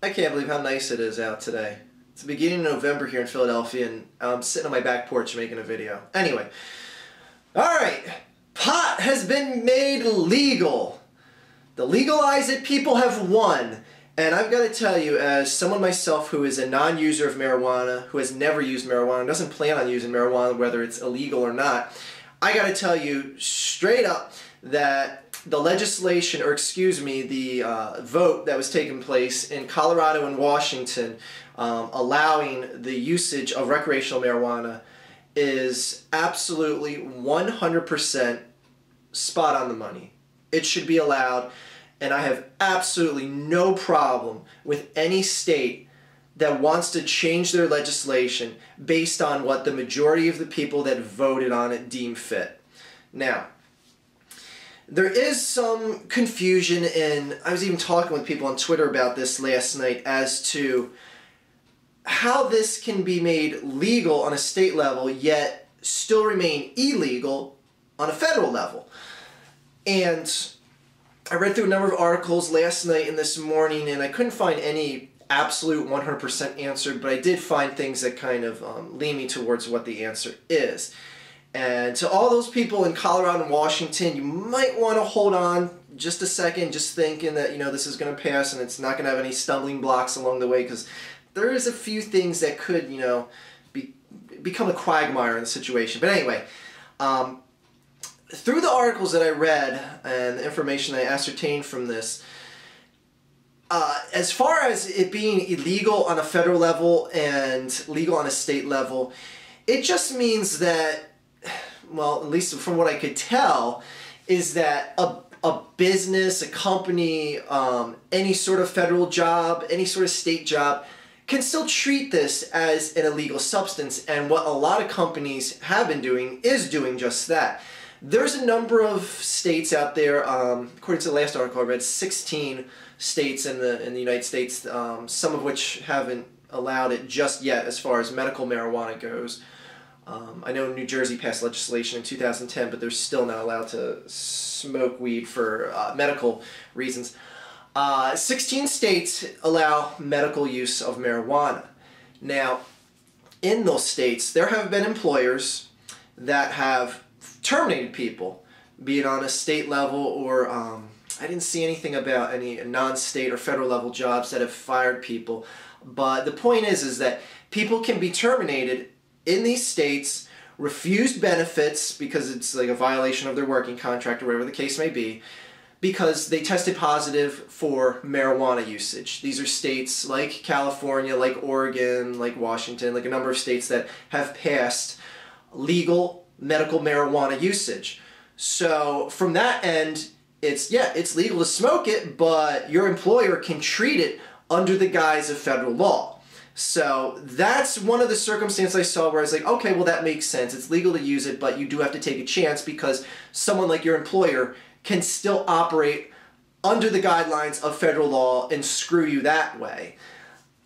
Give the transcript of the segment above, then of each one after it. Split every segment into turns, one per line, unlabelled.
I can't believe how nice it is out today. It's the beginning of November here in Philadelphia, and I'm sitting on my back porch making a video. Anyway, alright, pot has been made legal. The Legalize It people have won. And I've got to tell you, as someone myself who is a non-user of marijuana, who has never used marijuana, doesn't plan on using marijuana, whether it's illegal or not, I got to tell you straight up that the legislation, or excuse me, the vote that was taking place in Colorado and Washington allowing the usage of recreational marijuana is absolutely 100% spot on the money. It should be allowed. And I have absolutely no problem with any state that wants to change their legislation based on what the majority of the people that voted on it deem fit. Now, there is some confusion, and I was even talking with people on Twitter about this last night as to how this can be made legal on a state level yet still remain illegal on a federal level. And I read through a number of articles last night and this morning, and I couldn't find any absolute 100% answer, but I did find things that kind of lean me towards what the answer is. And to all those people in Colorado and Washington, you might want to hold on just a second, just thinking that, you know, this is going to pass and it's not going to have any stumbling blocks along the way, because there is a few things that could, you know, become a quagmire in the situation. But anyway, through the articles that I read and the information I ascertained from this, as far as it being illegal on a federal level and legal on a state level, it just means that, well, at least from what I could tell, is that a business, a company, any sort of federal job, any sort of state job, can still treat this as an illegal substance. And what a lot of companies have been doing is doing just that. There's a number of states out there, according to the last article I read, 16 states in the United States, some of which haven't allowed it just yet as far as medical marijuana goes. I know New Jersey passed legislation in 2010, but they're still not allowed to smoke weed for medical reasons. 16 states allow medical use of marijuana. Now, in those states, there have been employers that have terminated people, be it on a state level or I didn't see anything about any non-state or federal level jobs that have fired people. But the point is that people can be terminated in these states, refused benefits because it's like a violation of their working contract or whatever the case may be, because they tested positive for marijuana usage. These are states like California, like Oregon, like Washington, like a number of states that have passed legal medical marijuana usage. So from that end, it's legal to smoke it, but your employer can treat it under the guise of federal law. So that's one of the circumstances I saw where I was like, okay, well that makes sense. It's legal to use it, but you do have to take a chance because someone like your employer can still operate under the guidelines of federal law and screw you that way.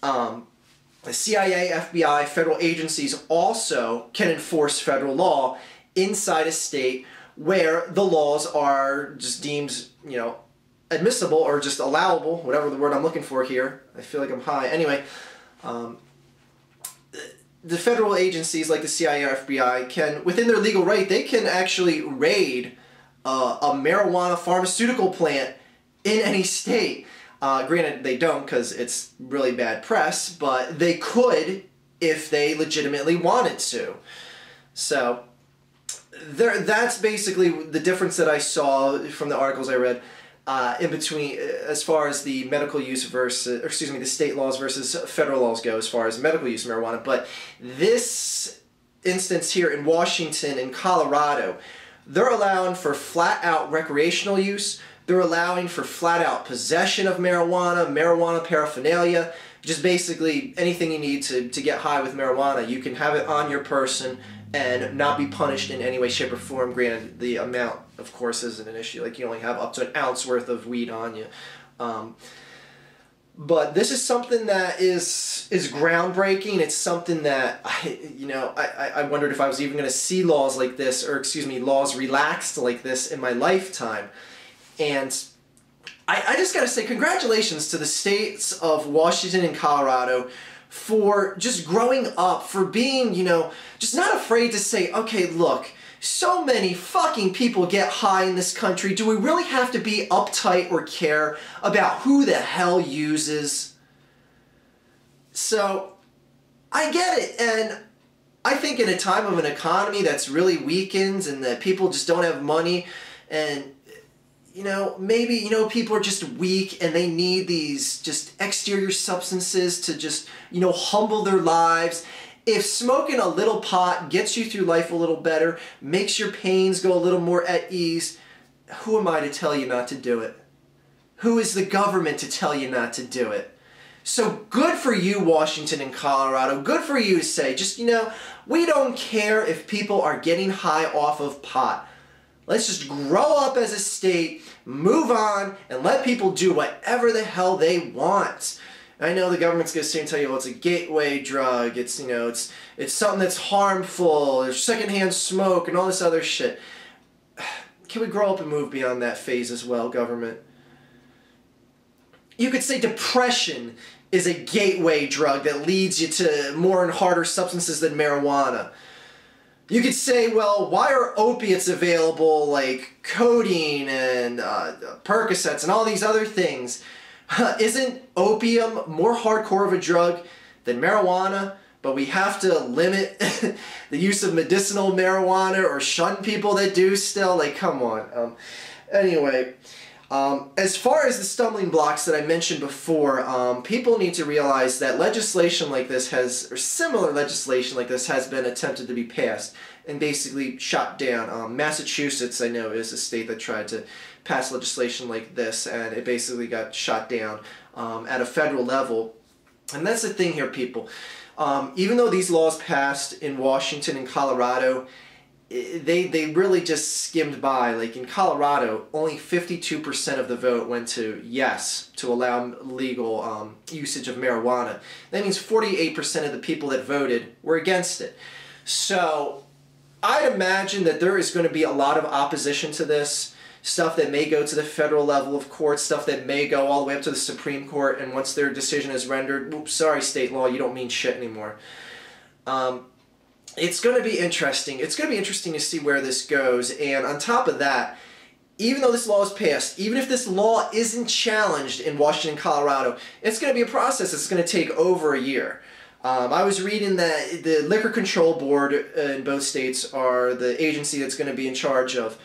The CIA, FBI, federal agencies also can enforce federal law inside a state where the laws are just deemed, you know, admissible or just allowable, whatever the word I'm looking for here. I feel like I'm high. Anyway, the federal agencies like the CIA or FBI can, within their legal right, they can actually raid a marijuana pharmaceutical plant in any state. Granted, they don't because it's really bad press, but they could if they legitimately wanted to. So that's basically the difference that I saw from the articles I read in between as far as the medical use versus, or excuse me, the state laws versus federal laws go as far as medical use of marijuana. But this instance here in Washington and Colorado, they're allowing for flat-out recreational use. They're allowing for flat-out possession of marijuana, marijuana paraphernalia, just basically anything you need to get high with marijuana. You can have it on your person and not be punished in any way, shape, or form. Granted, the amount, of course, isn't an issue. Like, you only have up to an ounce worth of weed on you. But this is something that is groundbreaking. It's something that, I wondered if I was even going to see laws like this, or excuse me, laws relaxed like this in my lifetime. And I just gotta say congratulations to the states of Washington and Colorado for just growing up, for being, you know, just not afraid to say, okay, look, so many fucking people get high in this country. Do we really have to be uptight or care about who the hell uses? So, I get it, and I think in a time of an economy that's really weakened and that people just don't have money and, you know, maybe, you know, people are just weak and they need these just exterior substances to just, you know, humble their lives. If smoking a little pot gets you through life a little better, makes your pains go a little more at ease, who am I to tell you not to do it? Who is the government to tell you not to do it? So good for you, Washington and Colorado. Good for you to say, just, you know, we don't care if people are getting high off of pot. Let's just grow up as a state, move on, and let people do whatever the hell they want. I know the government's going to say and tell you, well, it's a gateway drug, it's, you know, it's something that's harmful, there's secondhand smoke and all this other shit. Can we grow up and move beyond that phase as well, government? You could say depression is a gateway drug that leads you to more and harder substances than marijuana. You could say, well, why are opiates available like codeine and Percocets and all these other things? Isn't opium more hardcore of a drug than marijuana? But we have to limit the use of medicinal marijuana or shun people that do still? Like, come on. Anyway, as far as the stumbling blocks that I mentioned before, people need to realize that legislation like this or similar legislation like this has been attempted to be passed and basically shot down. Massachusetts, I know, is a state that tried to pass legislation like this, and it basically got shot down at a federal level. And that's the thing here, people. Even though these laws passed in Washington and Colorado, they really just skimmed by. Like in Colorado, only 52% of the vote went to yes, to allow legal usage of marijuana. That means 48% of the people that voted were against it. So I'd imagine that there is going to be a lot of opposition to this. Stuff that may go to the federal level of court, stuff that may go all the way up to the Supreme Court, and once their decision is rendered, oops, sorry state law, you don't mean shit anymore. It's going to be interesting. It's going to be interesting to see where this goes, and on top of that, even though this law is passed, even if this law isn't challenged in Washington, Colorado, it's going to be a process that's going to take over a year. I was reading that the Liquor Control Board in both states are the agency that's going to be in charge of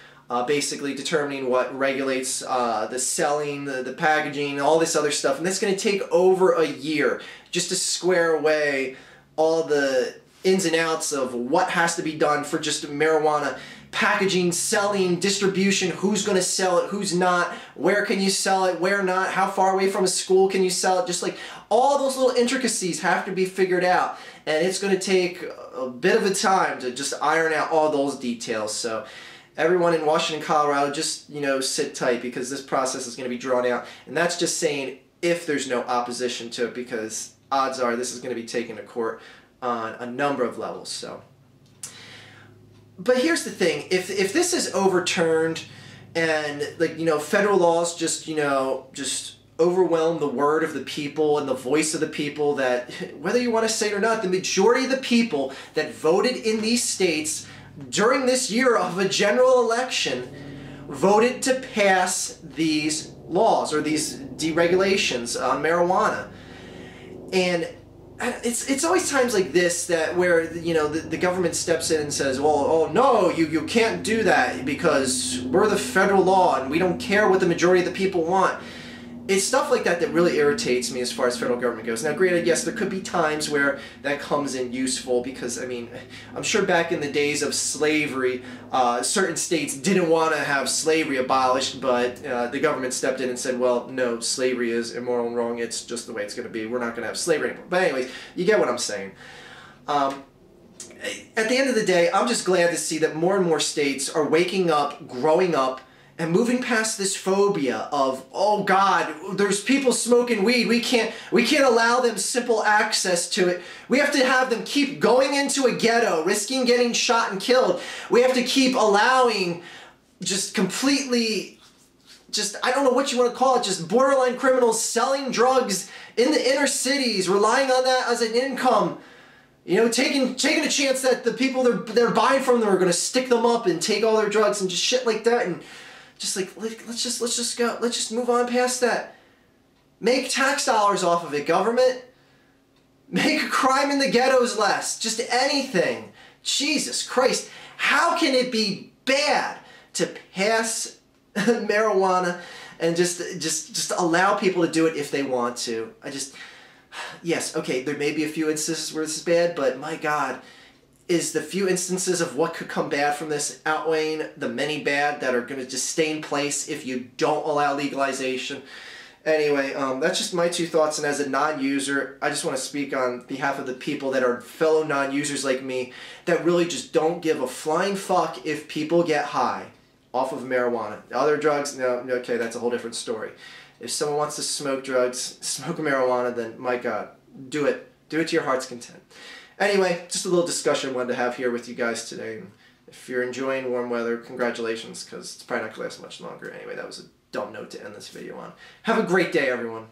basically determining what regulates the selling, the packaging, all this other stuff. And that's going to take over a year just to square away all the ins and outs of what has to be done for just marijuana packaging, selling, distribution, who's going to sell it, who's not, where can you sell it, where not, how far away from a school can you sell it, just like all those little intricacies have to be figured out. And it's going to take a bit of a time to just iron out all those details. So everyone in Washington, Colorado, just, you know, sit tight because this process is going to be drawn out. And that's just saying if there's no opposition to it, because odds are this is going to be taken to court on a number of levels. So, but here's the thing, if this is overturned and, like, you know, federal laws just, you know, just overwhelm the word of the people and the voice of the people, that whether you want to say it or not, the majority of the people that voted in these states during this year of a general election voted to pass these laws or these deregulations on marijuana. And it's always times like this that where, you know, the government steps in and says, well, oh no, you can't do that because we're the federal law and we don't care what the majority of the people want. It's stuff like that that really irritates me as far as federal government goes. Now, granted, yes, there could be times where that comes in useful because, I mean, I'm sure back in the days of slavery, certain states didn't want to have slavery abolished, but the government stepped in and said, well, no, slavery is immoral and wrong. It's just the way it's going to be. We're not going to have slavery anymore. But anyways, you get what I'm saying. At the end of the day, I'm just glad to see that more and more states are waking up, growing up, and moving past this phobia of, oh God, there's people smoking weed, we can't allow them simple access to it. We have to have them keep going into a ghetto, risking getting shot and killed. We have to keep allowing just completely I don't know what you want to call it, just borderline criminals selling drugs in the inner cities, relying on that as an income. You know, taking a chance that the people they're buying from them are going to stick them up and take all their drugs and just shit like that, and just like let's just move on past that. Make tax dollars off of it, government. Make crime in the ghettos less. Just anything. Jesus Christ, how can it be bad to pass marijuana and just allow people to do it if they want to? Yes, okay, there may be a few instances where this is bad, but my God, is the few instances of what could come bad from this outweighing the many bad that are going to just stay in place if you don't allow legalization? Anyway, that's just my 2 thoughts, and as a non-user, I just want to speak on behalf of the people that are fellow non-users like me that really just don't give a flying fuck if people get high off of marijuana. Other drugs, no, okay, that's a whole different story. If someone wants to smoke drugs, smoke marijuana, then my God, do it. Do it to your heart's content. Anyway, just a little discussion I wanted to have here with you guys today. If you're enjoying warm weather, congratulations, because it's probably not going to last much longer. Anyway, that was a dumb note to end this video on. Have a great day, everyone.